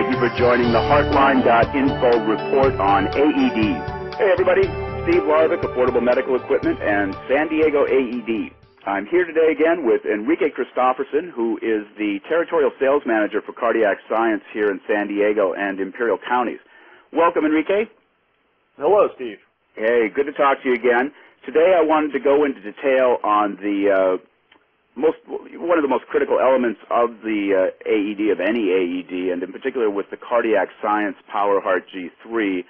Thank you for joining the Heartline.info report on AED. Hey everybody, Steve Larvick, Affordable Medical Equipment, and San Diego AED. I'm here today again with Enrique Christopherson, who is the Territorial Sales Manager for Cardiac Science here in San Diego and Imperial Counties. Welcome, Enrique. Hello, Steve. Hey, good to talk to you again. Today I wanted to go into detail on the one of the most critical elements of the AED, of any AED, and in particular with the Cardiac Science PowerHeart G3,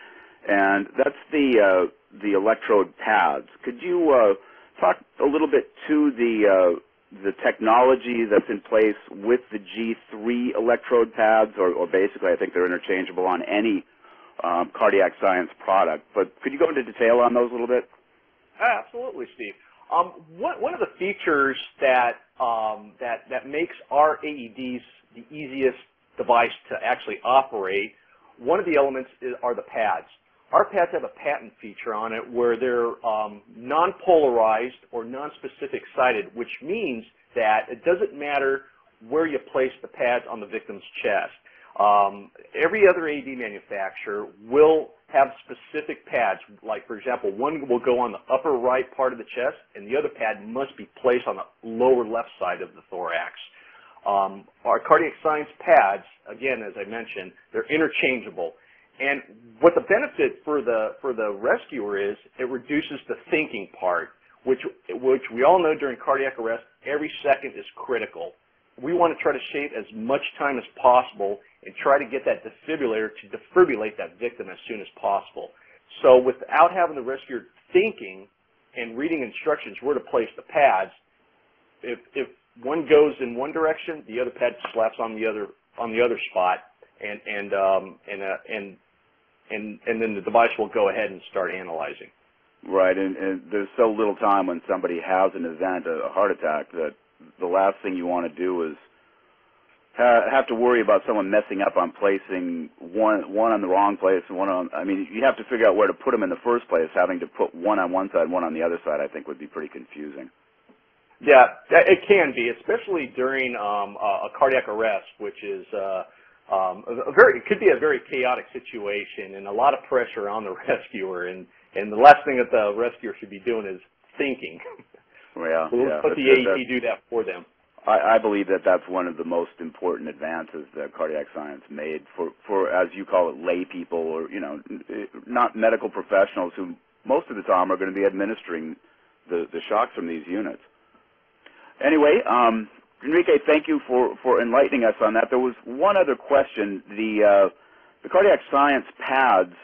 and that's the electrode pads. Could you talk a little bit to the technology that's in place with the G3 electrode pads, or basically I think they're interchangeable on any Cardiac Science product, but could you go into detail on those a little bit? Absolutely, Steve. One of the features that makes our AEDs the easiest device to actually operate, one of the elements are the pads. Our pads have a patent feature on it where they're non-polarized or non-specific sided, which means that it doesn't matter where you place the pads on the victim's chest. Every other AED manufacturer will have specific pads, like for example, one will go on the upper right part of the chest and the other pad must be placed on the lower left side of the thorax. Our Cardiac Science pads, again, as I mentioned, they're interchangeable. And what the benefit for the rescuer is, it reduces the thinking part, which we all know during cardiac arrest, every second is critical. We want to try to save as much time as possible and try to get that defibrillator to defibrillate that victim as soon as possible. So without having the rescuer thinking and reading instructions where to place the pads, if one goes in one direction, the other pad slaps on the other spot, and then the device will go ahead and start analyzing. Right, and there's so little time when somebody has an event, a heart attack, that the last thing you want to do is have to worry about someone messing up on placing one on the wrong place and one on. I mean, you have to figure out where to put them in the first place. Having to put one on one side, one on the other side, I think would be pretty confusing. Yeah, it can be, especially during a cardiac arrest, which is it could be a very chaotic situation and a lot of pressure on the rescuer. And the last thing that the rescuer should be doing is thinking. Yeah, so let's let the AED do that for them. I believe that that's one of the most important advances that Cardiac Science made for as you call it, lay people, or not medical professionals who most of the time are going to be administering the shocks from these units. Anyway, Enrique, thank you for enlightening us on that. There was one other question. The Cardiac Science pads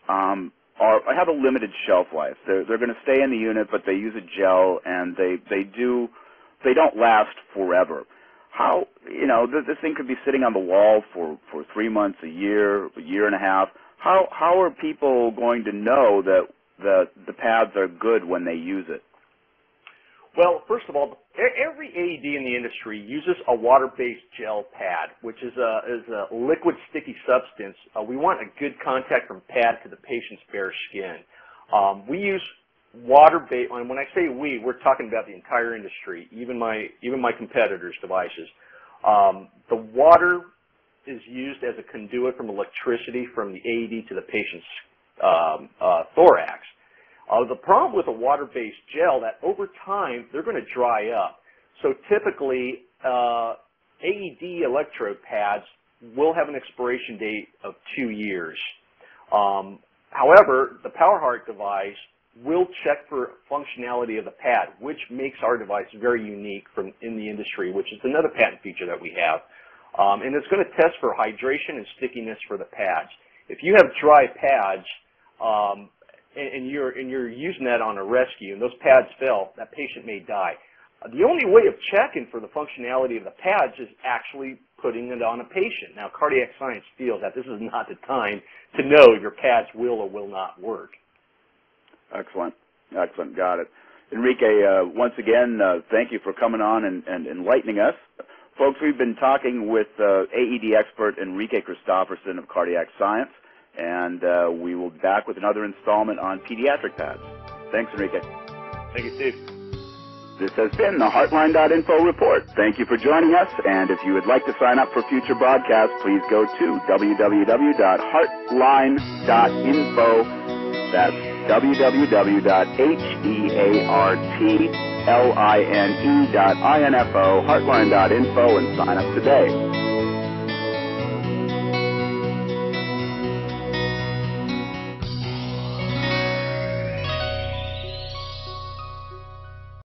have a limited shelf life. They're going to stay in the unit, but they use a gel, and they don't last forever. How, this thing could be sitting on the wall for 3 months, a year and a half. How are people going to know that the pads are good when they use it? Well, first of all, every AED in the industry uses a water-based gel pad, which is a liquid sticky substance. We want a good contact from pad to the patient's bare skin. We use water-based, and when I say we, we're talking about the entire industry, even my competitors' devices. The water is used as a conduit from electricity from the AED to the patient's thorax. The problem with a water-based gel, that over time they're going to dry up. So typically, AED electrode pads will have an expiration date of 2 years. However, the PowerHeart device will check for functionality of the pad, which makes our device very unique in the industry, which is another patent feature that we have. And it's going to test for hydration and stickiness for the pads. If you have dry pads, and you're using that on a rescue, and those pads fail, that patient may die. The only way of checking for the functionality of the pads is actually putting it on a patient. Now, Cardiac Science feels that this is not the time to know your pads will or will not work. Excellent. Excellent. Got it. Enrique, once again, thank you for coming on and enlightening us. Folks, we've been talking with AED expert Enrique Christopherson of Cardiac Science, and we will be back with another installment on pediatric pads. Thanks, Enrique. Thank you, Steve. This has been the Heartline.info report. Thank you for joining us, and if you would like to sign up for future broadcasts, please go to www.heartline.info. That's www.heartline.info, heartline.info, and sign up today.